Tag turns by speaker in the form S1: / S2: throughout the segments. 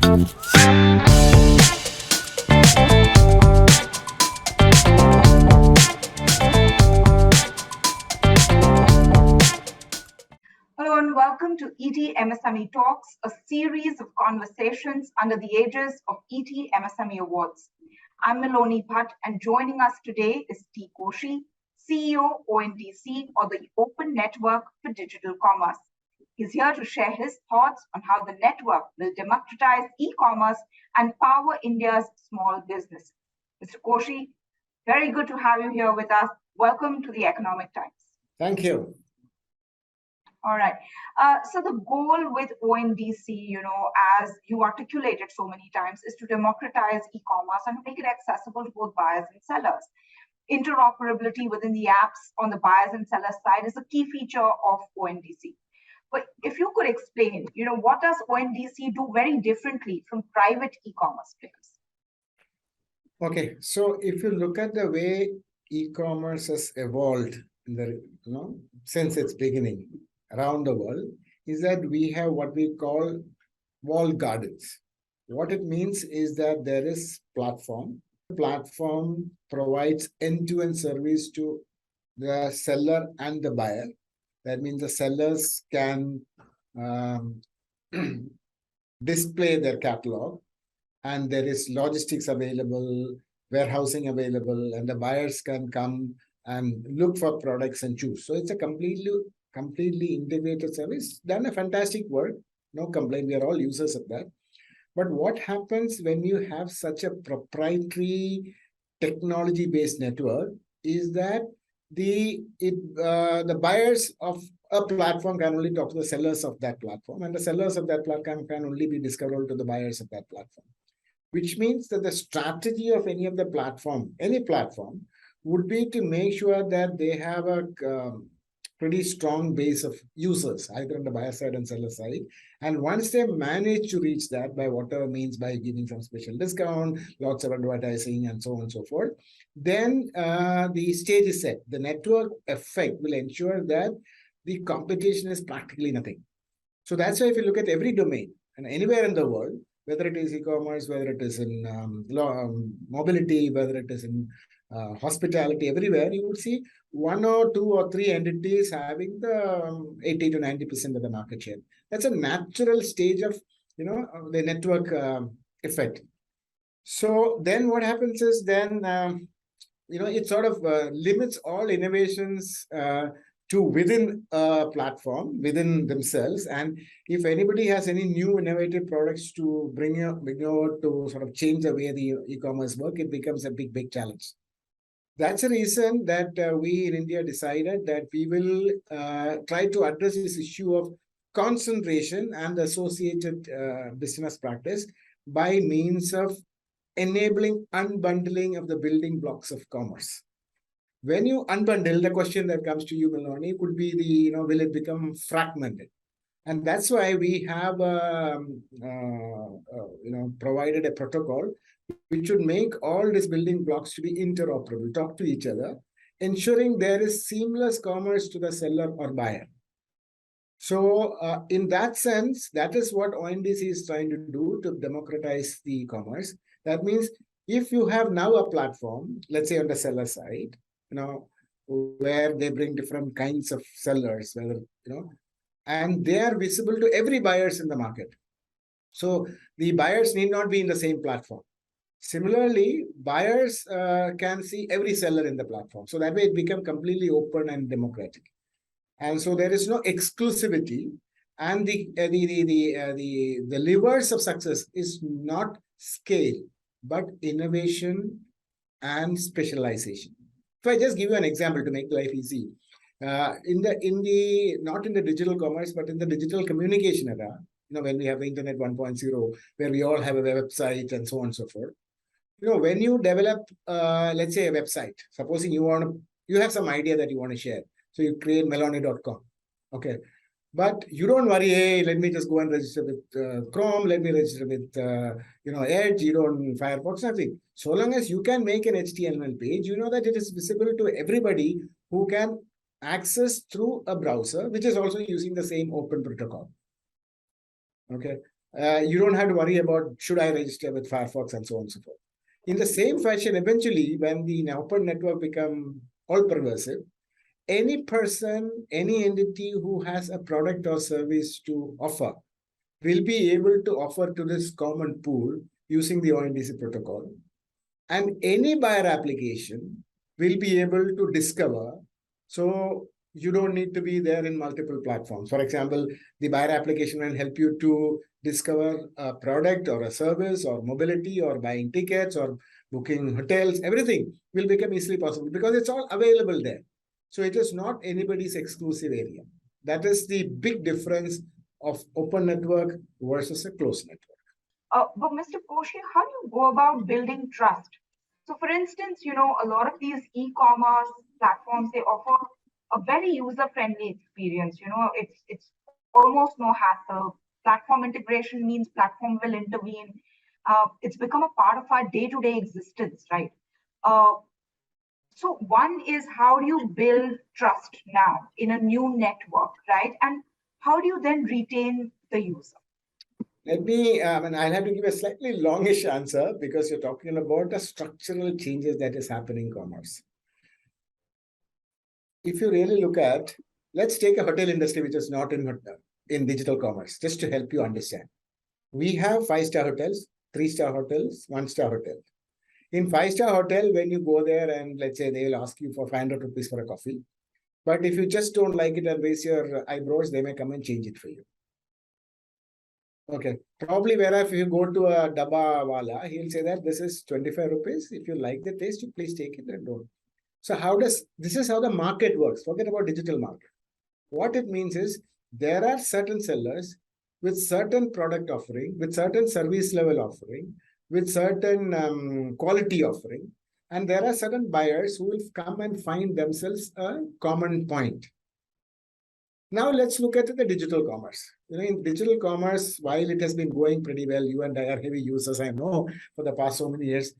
S1: Hello and welcome to ET MSME Talks, a series of conversations under the aegis of ET MSME Awards. I'm Miloni Bhatt, and joining us today is T. Koshy, CEO, ONDC, or the Open Network for Digital Commerce. He's here to share his thoughts on how the network will democratize e-commerce and power India's small business. Mr. Koshy, very good to have you here with us. Welcome to the Economic Times.
S2: Thank you.
S1: All right. So the goal with ONDC, as you articulated so many times, is to democratize e-commerce and make it accessible to both buyers and sellers. Interoperability within the apps on the buyers and sellers side is a key feature of ONDC. But if you could explain, what does ONDC do very differently from private e-commerce players?
S2: Okay, so if you look at the way e-commerce has evolved in the, since its beginning around the world, is that we have what we call walled gardens. What it means is that there is platform. The platform provides end-to-end service to the seller and the buyer. That means the sellers can display their catalog, and there is logistics available, warehousing available, and the buyers can come and look for products and choose. So it's a completely integrated service. Done a fantastic work. No complaint. We are all users of that. But what happens when you have such a proprietary technology-based network is that the buyers of a platform can only talk to the sellers of that platform, and the sellers of that platform can only be discoverable to the buyers of that platform. Which means that the strategy of any platform, would be to make sure that they have a pretty strong base of users, either on the buyer side and seller side. And once they manage to reach that by whatever means, by giving some special discount, lots of advertising, and so on and so forth, then the stage is set. The network effect will ensure that the competition is practically nothing. So that's why if you look at every domain and anywhere in the world, whether it is e-commerce, whether it is in mobility, whether it is in hospitality, everywhere, you would see one or two or three entities having the 80 to 90% of the market share. That's a natural stage of, the network effect. So then what happens is then, it sort of limits all innovations to within a platform, within themselves. And if anybody has any new innovative products to bring over to sort of change the way the e-commerce work, it becomes a big challenge. That's the reason that we in India decided that we will try to address this issue of concentration and associated business practice by means of enabling unbundling of the building blocks of commerce. When you unbundle, the question that comes to you, Miloni, could be the, will it become fragmented? And that's why we have, provided a protocol which should make all these building blocks to be interoperable, talk to each other, ensuring there is seamless commerce to the seller or buyer. So in that sense, that is what ONDC is trying to do to democratize the e-commerce. That means if you have now a platform, let's say on the seller side, where they bring different kinds of sellers, whether, and they are visible to every buyers in the market. So the buyers need not be in the same platform. Similarly, buyers can see every seller in the platform. So that way it becomes completely open and democratic. And so there is no exclusivity. And the levers of success is not scale, but innovation and specialization. If I just give you an example to make life easy, not in the digital commerce, but in the digital communication era, when we have the Internet 1.0, where we all have a website and so on and so forth. When you develop, let's say, a website, supposing you have some idea that you want to share. So you create Miloni.com. Okay. But you don't worry, hey, let me just go and register with Chrome, let me register with, Edge, you don't Firefox, nothing. So long as you can make an HTML page, you know that it is visible to everybody who can access through a browser, which is also using the same open protocol. Okay. You don't have to worry about should I register with Firefox and so on and so forth. In the same fashion, eventually, when the open network become all pervasive, any person, any entity who has a product or service to offer will be able to offer to this common pool using the ONDC protocol. And any buyer application will be able to discover. So you don't need to be there in multiple platforms. For example, the buyer application will help you to discover a product or a service or mobility or buying tickets or booking hotels. Everything will become easily possible because it's all available there. So it is not anybody's exclusive area. That is the big difference of open network versus a closed network.
S1: But Mr. Koshy, how do you go about building trust? So, for instance, a lot of these e-commerce platforms, they offer a very user-friendly experience. It's almost no hassle. Platform integration means platform will intervene. It's become a part of our day-to-day existence, right? Uh, so one is, how do you build trust now in a new network, right? And how do you then retain the user?
S2: Let me, and I'll have to give a slightly longish answer because you're talking about the structural changes that is happening in commerce. If you really look at, let's take a hotel industry which is not in digital commerce, just to help you understand. We have 5-star hotels, 3-star hotels, 1-star hotel. In 5-star hotel, when you go there and let's say they will ask you for 500 rupees for a coffee, but if you just don't like it and raise your eyebrows, they may come and change it for you. Okay, probably whereas if you go to a Dabba Wala, he'll say that this is 25 rupees. If you like the taste, you please take it and don't. So this is how the market works. Forget about digital market. What it means is there are certain sellers with certain product offering, with certain service level offering, with certain quality offering. And there are certain buyers who will come and find themselves a common point. Now let's look at the digital commerce. In digital commerce, while it has been going pretty well, you and I are heavy users, I know, for the past so many years.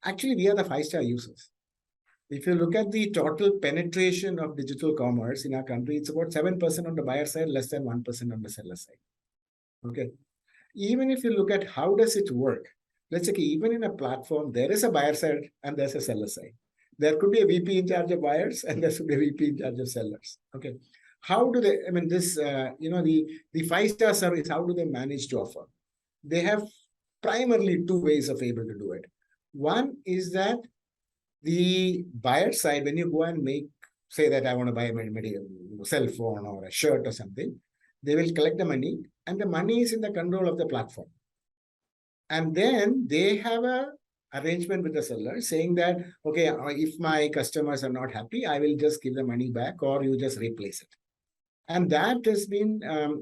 S2: Actually, we are the 5-star users. If you look at the total penetration of digital commerce in our country, it's about 7% on the buyer side, less than 1% on the seller side. Okay. Even if you look at how does it work, let's say even in a platform, there is a buyer side and there's a seller side. There could be a VP in charge of buyers and there should be a VP in charge of sellers. Okay. How do they, the 5-star service, how do they manage to offer? They have primarily 2 ways of able to do it. One is that the buyer side, when you go and say that I want to buy a cell phone or a shirt or something, they will collect the money and the money is in the control of the platform. And then they have a arrangement with the seller saying that, okay, if my customers are not happy, I will just give the money back or you just replace it. And that has been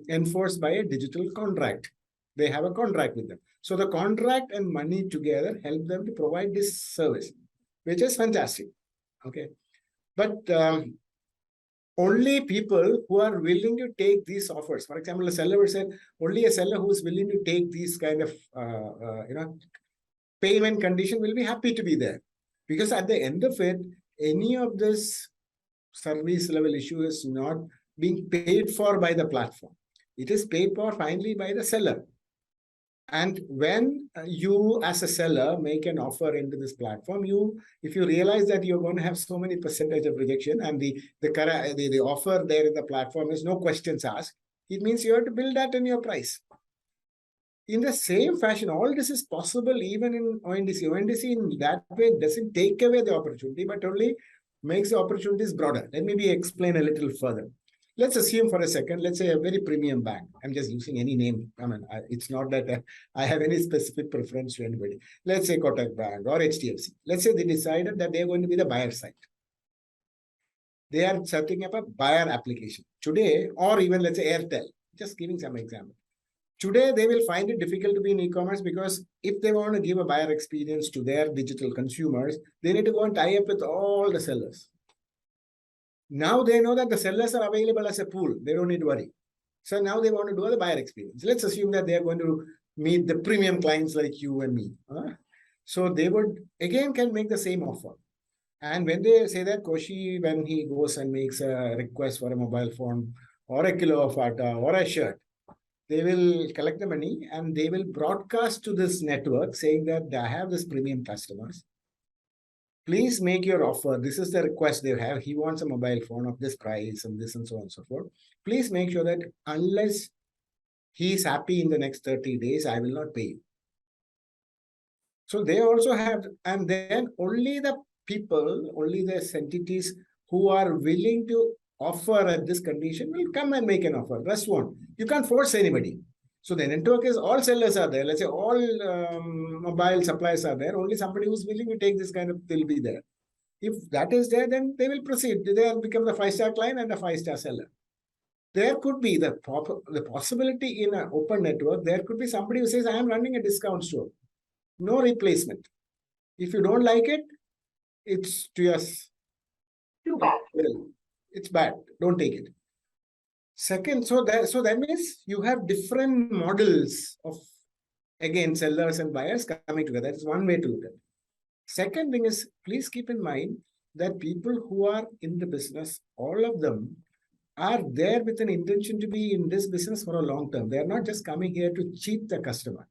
S2: enforced by a digital contract. They have a contract with them. So the contract and money together help them to provide this service, which is fantastic. Okay. But only people who are willing to take these offers, for example, a seller would say, only a seller who is willing to take these kind of, payment condition will be happy to be there. Because at the end of it, any of this service level issue is not being paid for by the platform. It is paid for finally by the seller. And when you as a seller make an offer into this platform, if you realize that you're going to have so many percentage of rejection and the offer there in the platform is no questions asked, it means you have to build that in your price. In the same fashion, all this is possible even in ONDC. ONDC in that way doesn't take away the opportunity, but only makes the opportunities broader. Let me explain a little further. Let's assume for a second, let's say a very premium bank. I'm just using any name. It's not that I have any specific preference to anybody. Let's say Kotak Bank or HDFC. Let's say they decided that they're going to be the buyer side. They are setting up a buyer application today, or even let's say Airtel, just giving some example. Today, they will find it difficult to be in e-commerce because if they want to give a buyer experience to their digital consumers, they need to go and tie up with all the sellers. Now they know that the sellers are available as a pool. They don't need to worry. So now they want to do the buyer experience. Let's assume that they are going to meet the premium clients like you and me. So they would, again, can make the same offer. And when they say that Koshy, when he goes and makes a request for a mobile phone or a kilo of atta or a shirt, they will collect the money and they will broadcast to this network saying that I have this premium customers. Please make your offer. This is the request they have. He wants a mobile phone of this price and this and so on and so forth. Please make sure that unless he is happy in the next 30 days, I will not pay you. So they also have, and then only the people, only the entities who are willing to offer at this condition will come and make an offer. Rest won't. You can't force anybody. So the network is all sellers are there. Let's say all mobile suppliers are there. Only somebody who's willing to take this kind of will be there. If that is there, then they will proceed. They will become the 5-star client and a 5-star seller. There could be the possibility in an open network. There could be somebody who says, I am running a discount store. No replacement. If you don't like it, it's to yours.
S1: Too bad.
S2: Well, it's bad. Don't take it. Second, so that means you have different models of, again, sellers and buyers coming together. That's one way to look at it. Second thing is, please keep in mind that people who are in the business, all of them are there with an intention to be in this business for a long term. They are not just coming here to cheat the customer.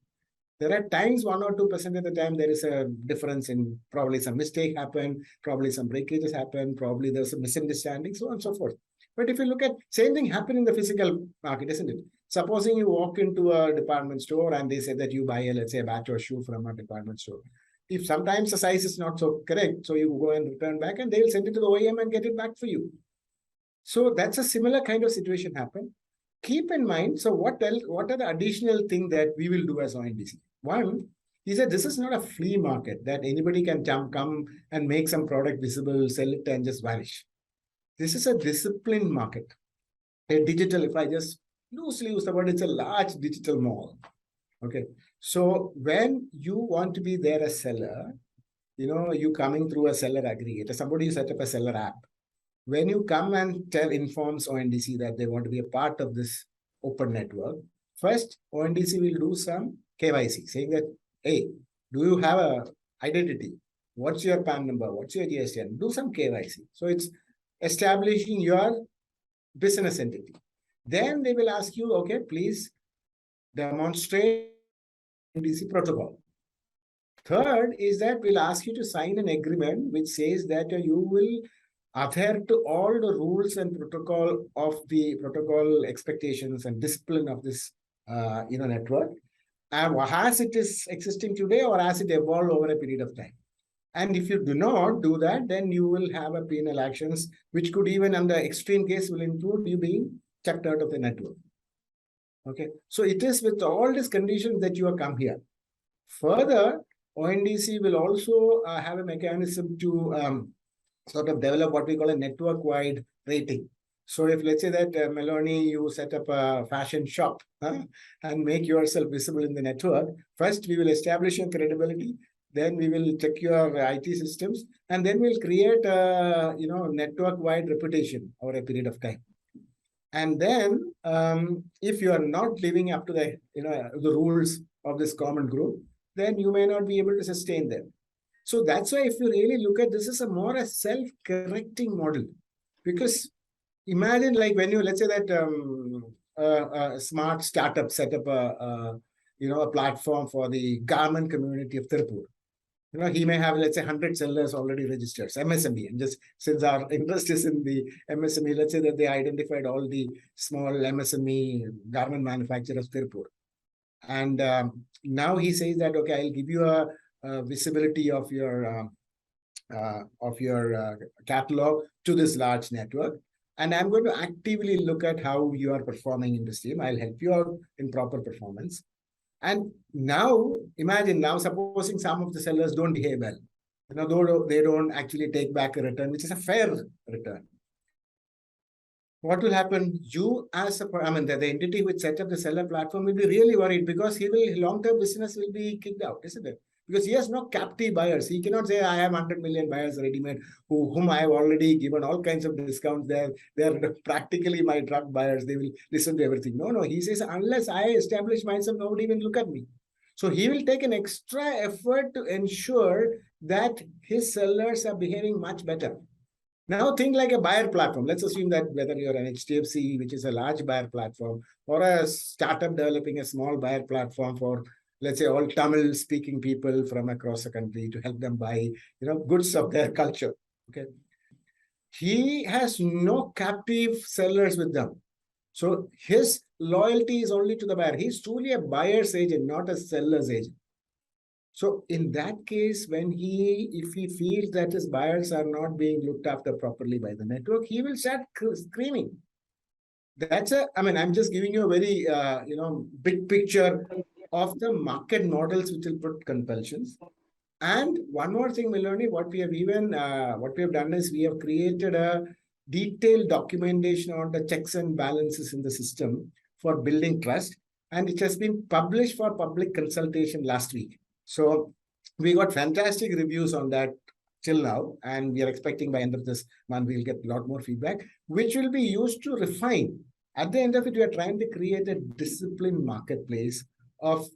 S2: There are times 1 or 2% of the time there is a difference in probably some mistake happen, probably some breakages happen, probably there's a misunderstanding, so on and so forth. But if you look at, same thing happen in the physical market, isn't it? Supposing you walk into a department store and they say that you buy, let's say, a batch or shoe from a department store. If sometimes the size is not so correct, so you go and return back and they will send it to the OEM and get it back for you. So that's a similar kind of situation happen. Keep in mind, so what else? What are the additional things that we will do as ONDC? One is that this is not a flea market that anybody can come and make some product visible, sell it and just vanish. This is a disciplined market. A digital, if I just loosely use the word, it's a large digital mall. Okay. So when you want to be there as seller, you coming through a seller aggregator, somebody who set up a seller app. When you come and informs ONDC that they want to be a part of this open network, first ONDC will do some KYC, saying that, hey, do you have a identity? What's your PAN number? What's your GSTN? Do some KYC. So it's establishing your business entity. Then they will ask you, okay, please demonstrate ONDC protocol. Third is that we'll ask you to sign an agreement which says that you will adhere to all the rules and protocol of the protocol expectations and discipline of this network, as it is existing today or as it evolved over a period of time. And if you do not do that, then you will have a penal actions, which could even under extreme case will include you being chucked out of the network. Okay, so it is with all these conditions that you have come here. Further, ONDC will also have a mechanism to sort of develop what we call a network-wide rating. So if let's say that Miloni, you set up a fashion shop and make yourself visible in the network, first we will establish your credibility, then we will check your IT systems, and then we'll create a network-wide reputation over a period of time. And then if you are not living up to the the rules of this common group, then you may not be able to sustain them. So that's why if you really look at this is a self-correcting model. Because imagine like when you, let's say that a smart startup set up a platform for the garment community of Tirupur. He may have, let's say, 100 sellers already registered, MSME. And just since our interest is in the MSME, let's say that they identified all the small MSME garment manufacturers of Tirupur. And now he says that, okay, I'll give you a visibility of your catalog to this large network. And I'm going to actively look at how you are performing in this team. I'll help you out in proper performance. And now, imagine now, supposing some of the sellers don't behave well, though they don't actually take back a return, which is a fair return. What will happen? You as the entity which set up the seller platform will be really worried because long-term business will be kicked out, isn't it? Because he has no captive buyers. He cannot say, I have 100 million buyers ready-made whom I have already given all kinds of discounts. They're practically my drug buyers. They will listen to everything. No. He says, unless I establish myself, nobody will look at me. So he will take an extra effort to ensure that his sellers are behaving much better. Now think like a buyer platform. Let's assume that whether you're an HDFC, which is a large buyer platform, or a startup developing a small buyer platform for, let's say, all Tamil speaking people from across the country to help them buy, goods of their culture. Okay. He has no captive sellers with them. So his loyalty is only to the buyer. He's truly a buyer's agent, not a seller's agent. So in that case, if he feels that his buyers are not being looked after properly by the network, he will start screaming. I'm just giving you a very, big picture of the market models which will put compulsions. And one more thing, Miloni, what we have done is we have created a detailed documentation on the checks and balances in the system for building trust. And it has been published for public consultation last week. So we got fantastic reviews on that till now, and we are expecting by end of this month, we'll get a lot more feedback, which will be used to refine. At the end of it, we are trying to create a disciplined marketplace of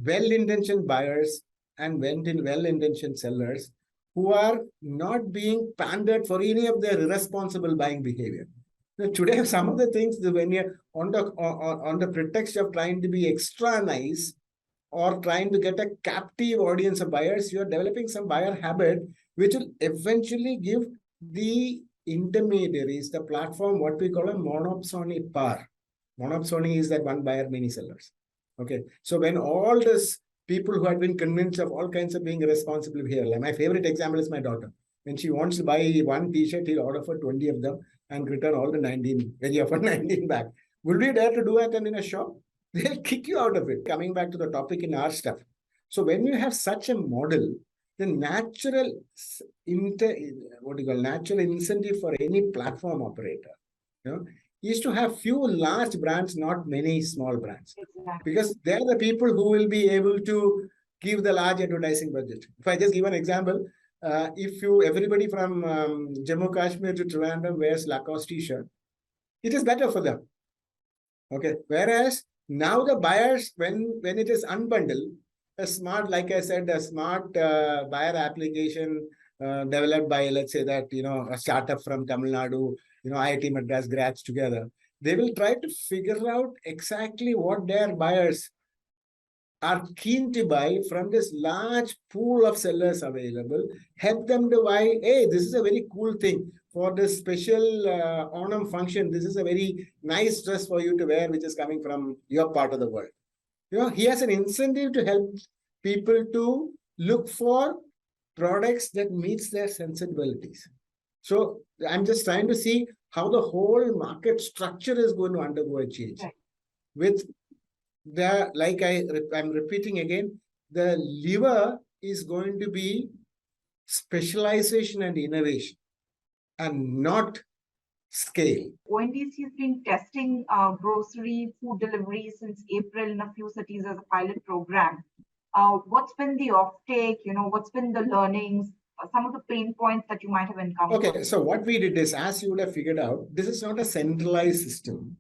S2: well-intentioned buyers and well-intentioned sellers who are not being pandered for any of their irresponsible buying behavior. Now, today, some of the things, when you're on the pretext of trying to be extra nice, or trying to get a captive audience of buyers, you're developing some buyer habit, which will eventually give the intermediaries, the platform, what we call a monopsony power. Monopsony is that one buyer, many sellers. Okay. So when all this people who had been convinced of all kinds of being responsible here, like my favorite example is my daughter. When she wants to buy one t-shirt, he'll order for 20 of them and return all the 19, when you offer 19 back. Would we dare to do that in a shop? They'll kick you out of it. Coming back to the topic in our stuff. So when you have such a model, the natural incentive for any platform operator, is to have few large brands, not many small brands.
S1: Exactly.
S2: Because they're the people who will be able to give the large advertising budget. If I just give an example, everybody from Jammu Kashmir to Trivandrum wears Lacoste t-shirt, it is better for them. Okay. Whereas now the buyers, when it is unbundled, like I said, a smart buyer application developed by, let's say that, a startup from Tamil Nadu, IIT Madras grads together, they will try to figure out exactly what their buyers are keen to buy from this large pool of sellers available, help them to buy, hey, this is a very cool thing for this special Onam function. This is a very nice dress for you to wear, which is coming from your part of the world. He has an incentive to help people to look for products that meets their sensibilities. So I'm just trying to see how the whole market structure is going to undergo a change.
S1: Right.
S2: With I'm repeating again, the lever is going to be specialization and innovation and not scale.
S1: ONDC has been testing grocery food delivery since April in a few cities as a pilot program. What's been the offtake? What's been the learnings? Some of the pain points that you might have encountered.
S2: Okay, so what we did is, as you would have figured out, this is not a centralized system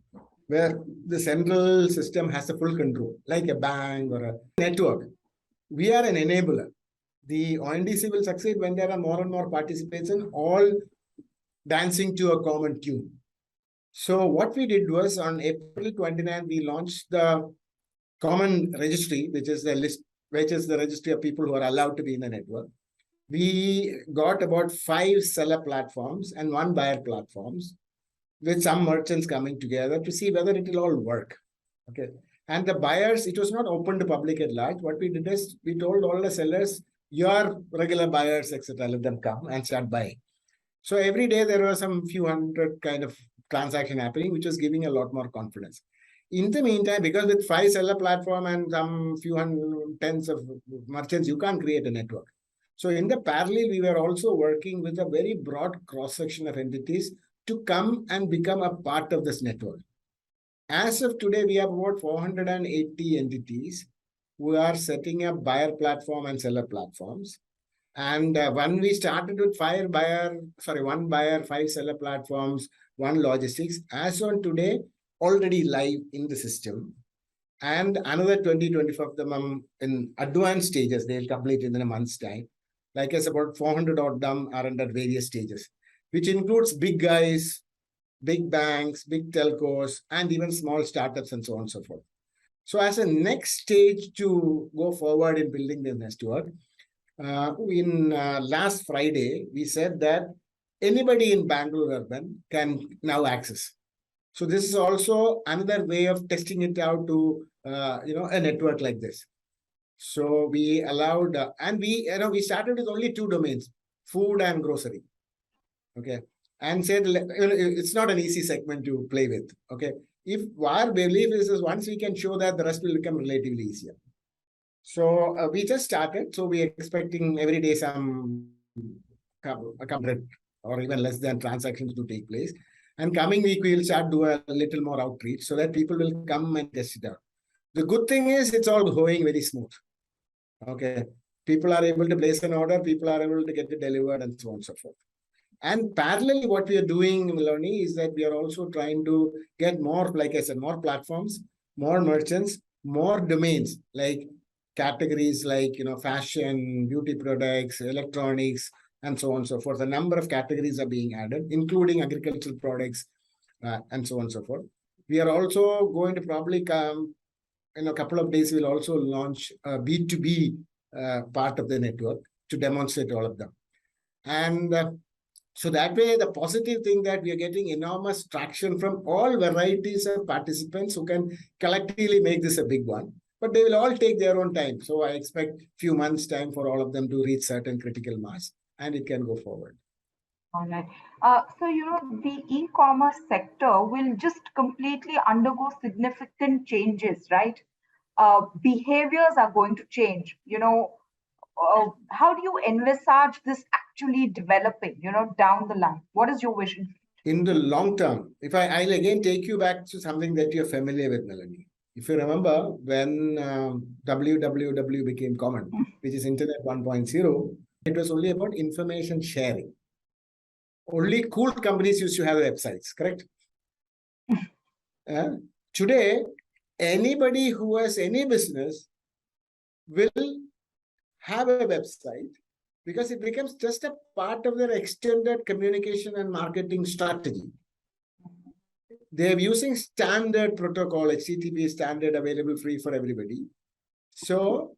S2: where the central system has the full control, like a bank or a network. We are an enabler. The ONDC will succeed when there are more and more participants and all dancing to a common tune. So what we did was, on April 29th, we launched the common registry, which is the registry of people who are allowed to be in the network. We got about 5 seller platforms and 1 buyer platforms, with some merchants coming together to see whether it will all work. Okay. And the buyers, it was not open to public at large. What we did is, we told all the sellers, your regular buyers, etc., let them come and start buying. So every day there were some few hundred kind of transaction happening, which was giving a lot more confidence. In the meantime, because with 5 seller platform and some few tens of merchants, you can't create a network. So in the parallel, we were also working with a very broad cross-section of entities to come and become a part of this network. As of today, we have about 480 entities who are setting up buyer platform and seller platforms. And when we started with 1 buyer, 5 seller platforms, 1 logistics, as on today, already live in the system. And another 20-25 of them in advanced stages, they'll complete in a month's time. Like I said, about 400 of them are under various stages. which includes big guys, big banks, big telcos, and even small startups and so on and so forth. So as a next stage to go forward in building the network, in last Friday, we said that anybody in Bangalore urban can now access. So this is also another way of testing it out to a network like this. So we allowed, and we started with only 2 domains, food and grocery. Okay, and said it's not an easy segment to play with. Okay, if our belief is once we can show that, the rest will become relatively easier. So we just started. So we're expecting every day some couple or even less than transactions to take place. And coming week, we'll start do a little more outreach so that people will come and test it out. The good thing is it's all going very smooth. Okay. People are able to place an order, people are able to get it delivered, and so on and so forth. And parallelly, what we are doing, Miloni, is that we are also trying to get more, like I said, more platforms, more merchants, more domains, like categories like, fashion, beauty products, electronics, and so on and so forth. A number of categories are being added, including agricultural products, and so on and so forth. We are also going to probably come in a couple of days, we'll also launch a B2B part of the network to demonstrate all of them. And so that way, the positive thing that we are getting enormous traction from all varieties of participants who can collectively make this a big one. But they will all take their own time. So I expect few months' time for all of them to reach certain critical mass, and it can go forward.
S1: All right. So, the e-commerce sector will just completely undergo significant changes, right? Behaviors are going to change. How do you envisage this actually developing, down the line? What is your vision?
S2: In the long term, if I'll again take you back to something that you're familiar with, Miloni. If you remember when www became common, which is Internet 1.0, it was only about information sharing. Only cool companies used to have websites, correct? Today, anybody who has any business will have a website because it becomes just a part of their extended communication and marketing strategy. They're using standard protocol, HTTP standard available free for everybody. So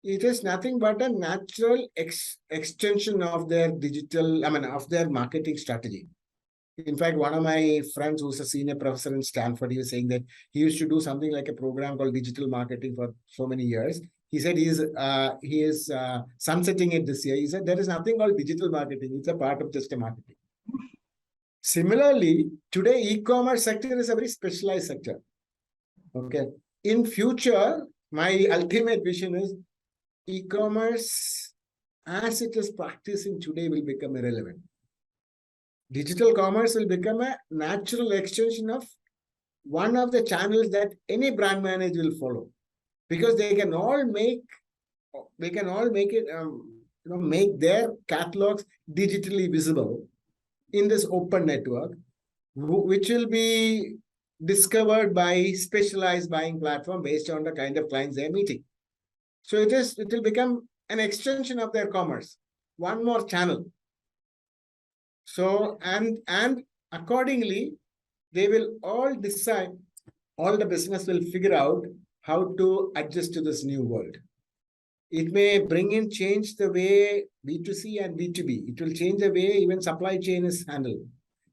S2: it is nothing but a natural extension of their of their marketing strategy. In fact, one of my friends who's a senior professor in Stanford, he was saying that he used to do something like a program called digital marketing for so many years. He said he is sunsetting it this year. He said there is nothing called digital marketing. It's a part of just a marketing. Similarly, today e-commerce sector is a very specialized sector. Okay. In future, my ultimate vision is e-commerce as it is practicing today will become irrelevant. Digital commerce will become a natural extension of one of the channels that any brand manager will follow, because they can all make it make their catalogs digitally visible in this open network, which will be discovered by specialized buying platform based on the kind of clients they're meeting. So it will become an extension of their commerce, one more channel. So, and accordingly, they will all decide, all the business will figure out how to adjust to this new world. It may change the way B2C and B2B. It will change the way even supply chain is handled.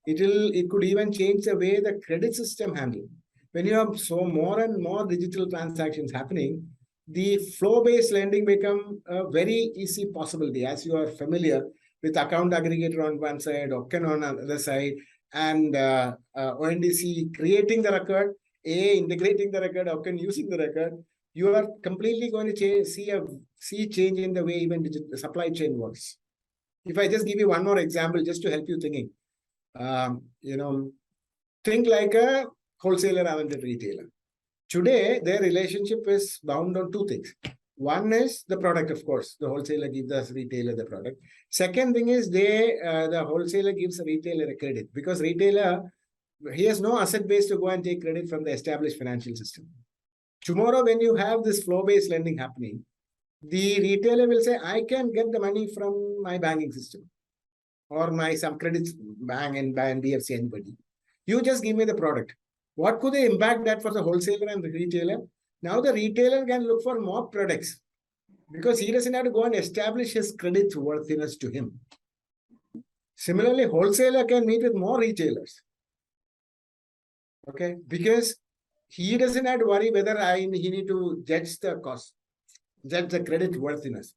S2: It could even change the way the credit system handled. When you have so more and more digital transactions happening, the flow-based lending become a very easy possibility, as you are familiar with account aggregator on one side, Okken on the other side, and ONDC creating the record, integrating the record, Okken using the record. You are completely going to see change in the way even the supply chain works. If I just give you one more example, just to help you thinking, think like a wholesaler and a retailer. Today, their relationship is bound on two things. One is the product, of course. The wholesaler gives the retailer the product. Second thing is the wholesaler gives the retailer a credit, because retailer, he has no asset base to go and take credit from the established financial system. Tomorrow, when you have this flow-based lending happening, the retailer will say, I can get the money from my banking system. or some credit bank and BFC, anybody. You just give me the product. What could the impact that for the wholesaler and the retailer? Now the retailer can look for more products because he doesn't have to go and establish his credit worthiness to him. Similarly, wholesaler can meet with more retailers. Okay, because he doesn't have to worry whether he need to judge the cost, judge the credit worthiness.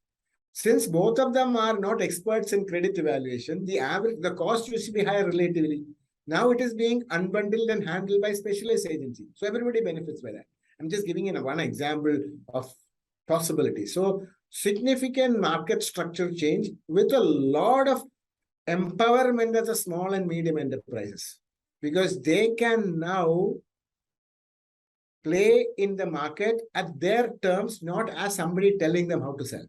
S2: Since both of them are not experts in credit evaluation, the cost used to be higher relatively. Now it is being unbundled and handled by specialized agency. So everybody benefits by that. I'm just giving you one example of possibility. So significant market structure change with a lot of empowerment of the small and medium enterprises, because they can now play in the market at their terms, not as somebody telling them how to sell.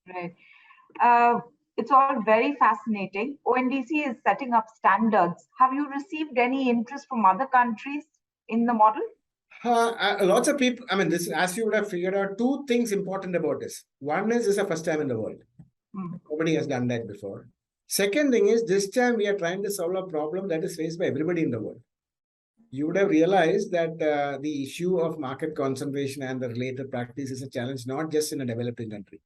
S1: Right. It's all very fascinating. ONDC is setting up standards. Have you received any interest from other countries in the model?
S2: Lots of people, I mean, this, as you would have figured out, two things important about this. One is it's the first time in the world. Nobody has done that before. Second thing is, this time we are trying to solve a problem that is faced by everybody in the world. You would have realized that the issue of market concentration and the related practice is a challenge not just in a developing country.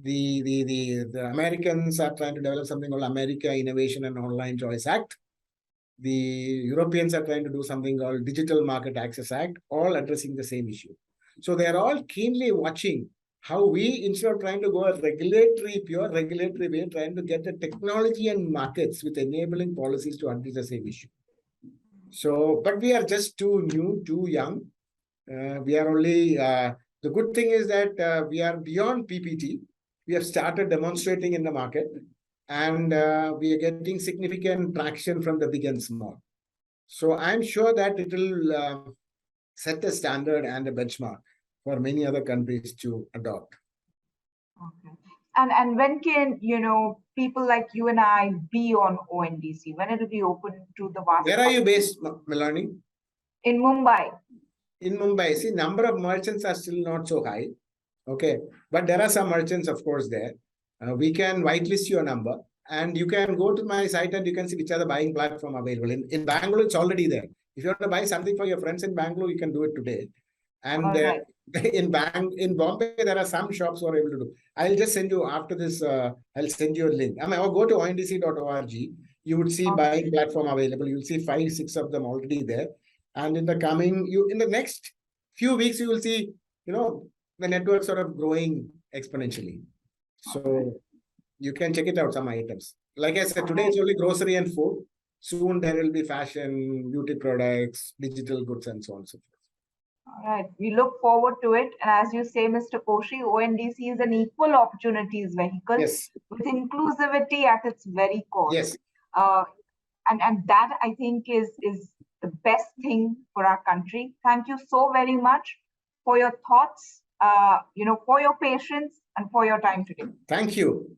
S2: The Americans are trying to develop something called America Innovation and Online Choice Act. The Europeans are trying to do something called Digital Market Access Act, all addressing the same issue. So they are all keenly watching how we, instead of trying to go a pure regulatory way, trying to get the technology and markets with enabling policies to address the same issue. So, but we are just too new, too young. We are only, the good thing is that we are beyond PPT. We have started demonstrating in the market, and we are getting significant traction from the big and small. So I'm sure that it will set a standard and a benchmark for many other countries to adopt.
S1: Okay. And when can, people like you and I be on ONDC? When it will be open to the vast?
S2: Where are you based, Miloni?
S1: In Mumbai.
S2: In Mumbai, see, number of merchants are still not so high. Okay, but there are some merchants, of course, there. We can whitelist your number, and you can go to my site and you can see which are the buying platform available. In Bangalore, it's already there. If you want to buy something for your friends in Bangalore, you can do it today. And right. in Bombay, there are some shops who are able to do. I'll just send you after this. I'll send you a link. I mean, I'll go to ondc.org. You would see buying platform available. You'll see 5, 6 of them already there. And in the next few weeks, you will see, the network sort of growing exponentially. So you can check it out, some items. Like I said, today it's only grocery and food. Soon there will be fashion, beauty products, digital goods, and so on and so forth.
S1: All right. We look forward to it. And as you say, Mr. Koshy, ONDC is an equal opportunities vehicle, yes, with inclusivity at its very core.
S2: Yes.
S1: And that, I think, is the best thing for our country. Thank you so very much for your thoughts, for your patience and for your time today.
S2: Thank you.